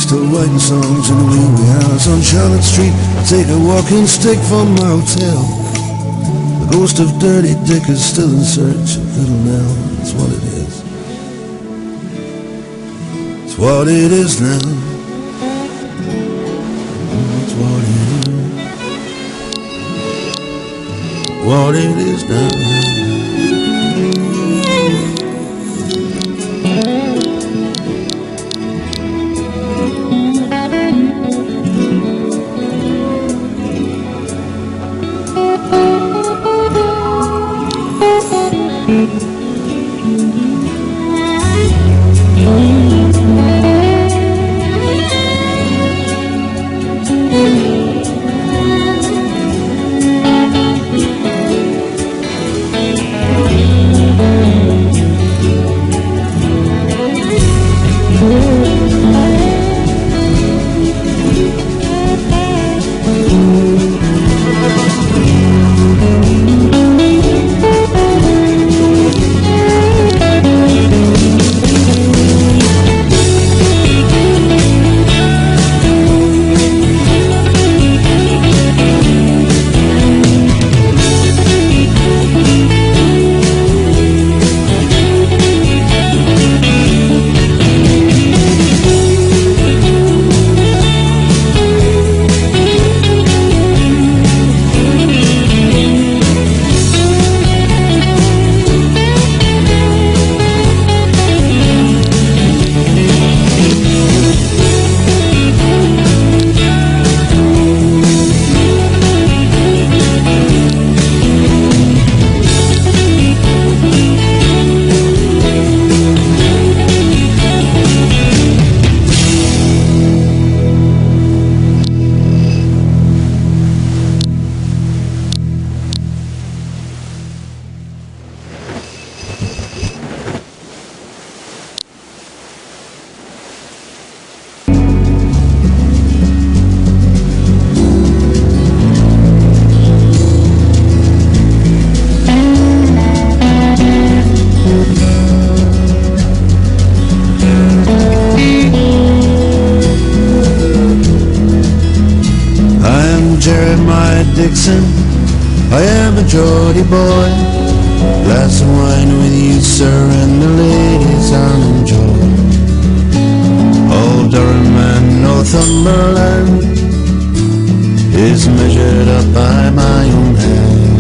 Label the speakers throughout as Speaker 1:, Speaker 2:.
Speaker 1: still writing songs in the wee house on Charlotte Street. I take a walking stick from my hotel. The ghost of Dirty Dick is still in search of Little Nell. That's what it is. It's what it is now. It's what it is. What it is now. Dixon, I am a Geordie boy. Glass of wine with you, sir, and the ladies I'll enjoy. Old Durham and Northumberland is measured up by my own hand.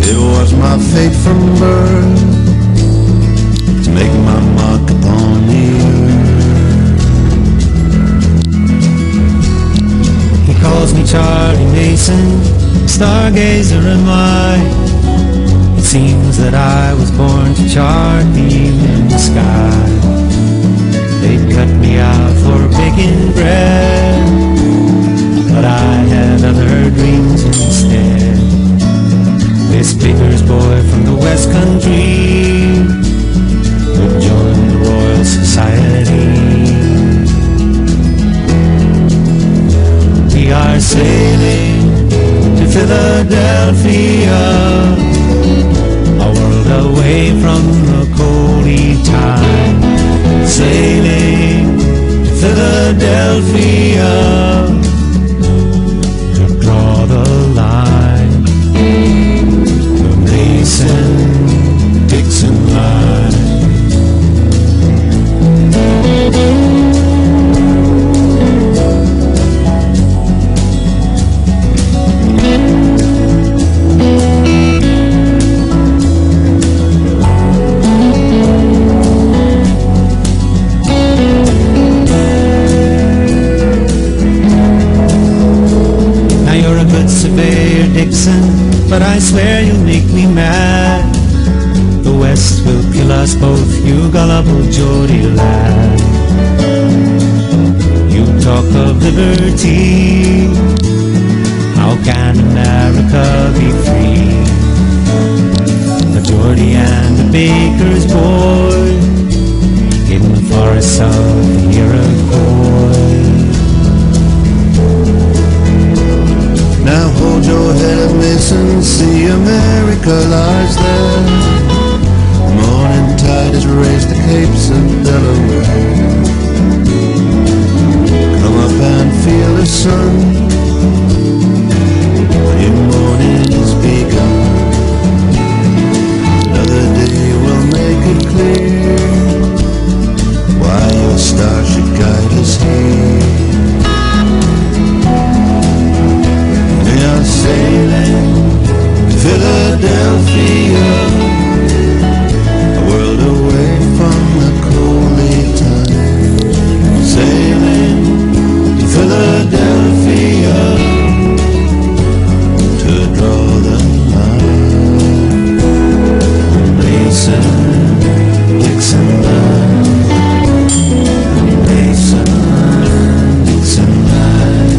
Speaker 1: It was my fate from birth to make my mark upon the earth. He calls me Charlie Mason, stargazer am I. It seems that I was born to chart the evening sky. They'd cut me out for baking bread, but I had other dreams instead. This baker's boy from the West Country would join the Royal Society. We are sailing to Philadelphia, a world away from the coldy time. Sailing to Philadelphia to draw the line, the Mason-Dixon line. Surveyor Dixon, but I swear you'll make me mad. The West will kill us both, you gullible Geordie lad. You talk of liberty, how can America be free? A Geordie and a baker's boy in the forests of the Iroquois. Now hold your head up, Mason, see America lies there. Morning tide has raised the capes of Delaware. sun. Your morning is begun. Another day will make it clear why your star should guide us here. We are sailing to Philadelphia, a world away from the coldly time. Sailing to Philadelphia to draw the line. Mason, Dixon line. Mason, Dixon line.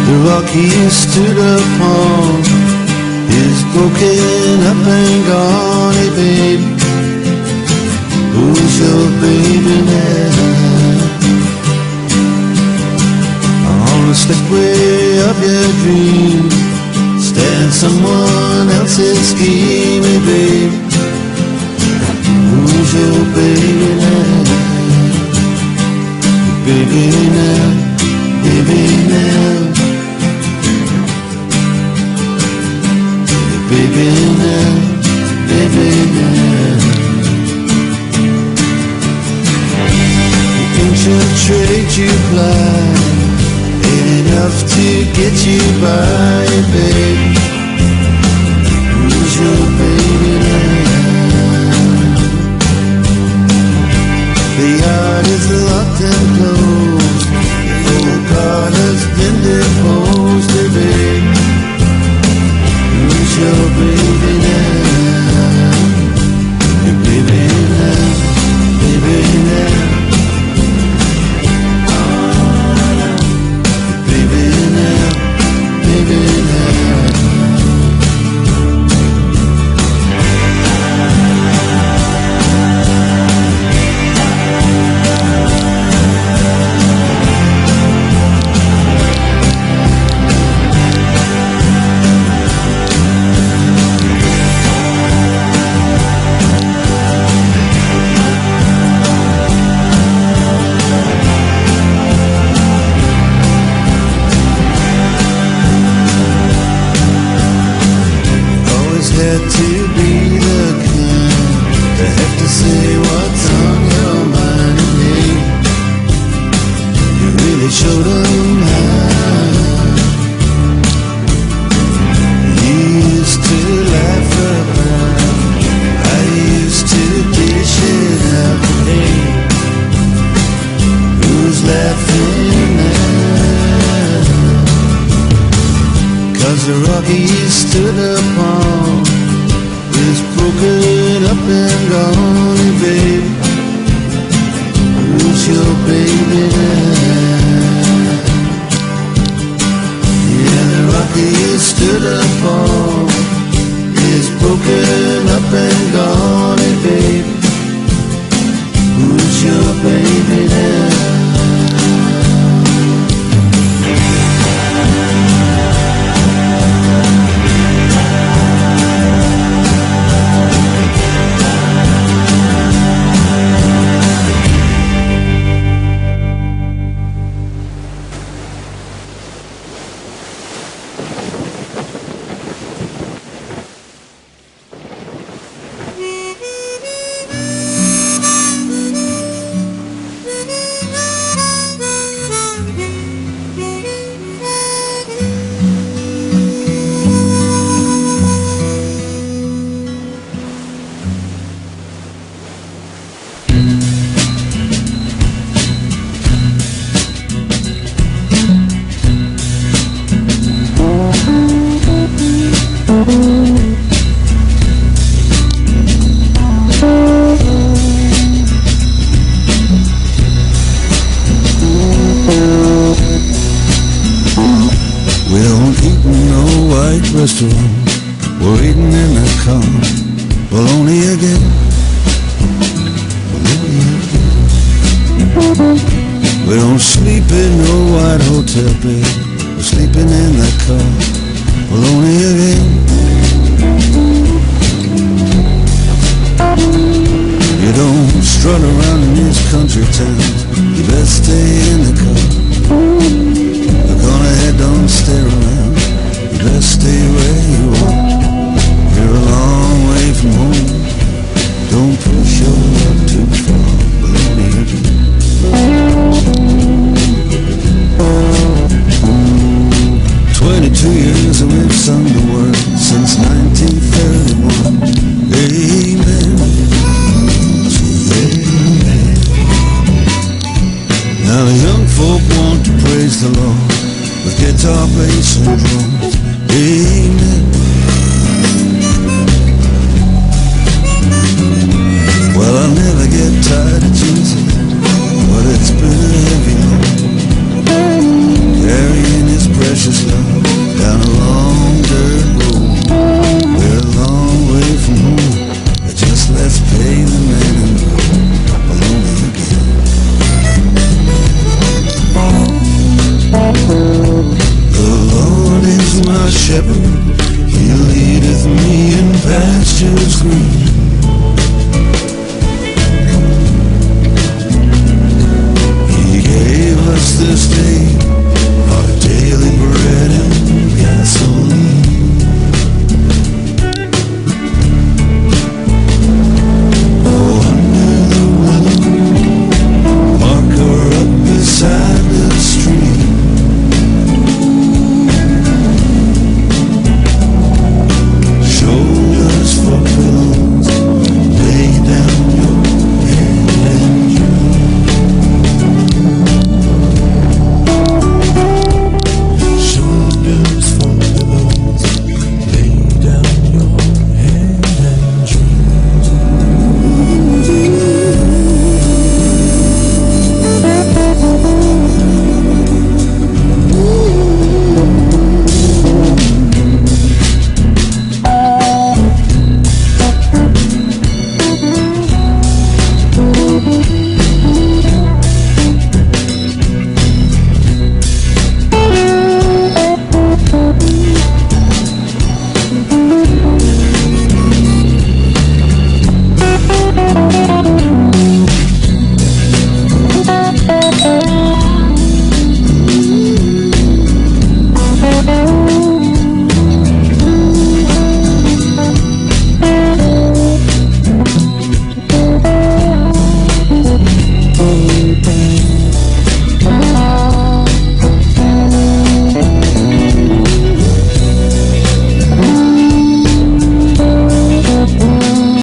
Speaker 1: The rock he stood upon is broken up and gone. Hey babe, who's your baby now? On the slipway of your dream stands someone else's scheme. Hey babe, who's your baby now? Baby now, baby now. Baby now, baby now. The ancient trade you ply ain't enough to get you by, babe. Who's your baby now? The yard is locked and closed. The old guard has been deposed, babe. Who's your baby now? Your baby now, baby now. Your baby now, baby now. Had to be the kind to have to say what's on your mind. And hey, you really showed them how. You used to laugh around, I used to dish it out. Hey, who's laughing now? 'Cause the rock
Speaker 2: he stood upon is broken up and gone. Hey, baby, who's your baby now? Yeah, the rock he stood upon is broken up and gone. Hey, baby, who's your baby now? We don't eat in no white restaurant, we're eating in the car. Bologna again, bologna again. We don't sleep in no white hotel bed, we're sleeping in the car. Bologna again. You don't strut around in these country towns, you best stay in the car. Look on ahead, don't stare around, you best stay where you are. You're a long way from home, don't push your luck too far. Bologna again. 22 years and we've sung the word since 1931. Amen. Amen. Now the young folk want to praise the Lord with guitar, bass and drums. Amen.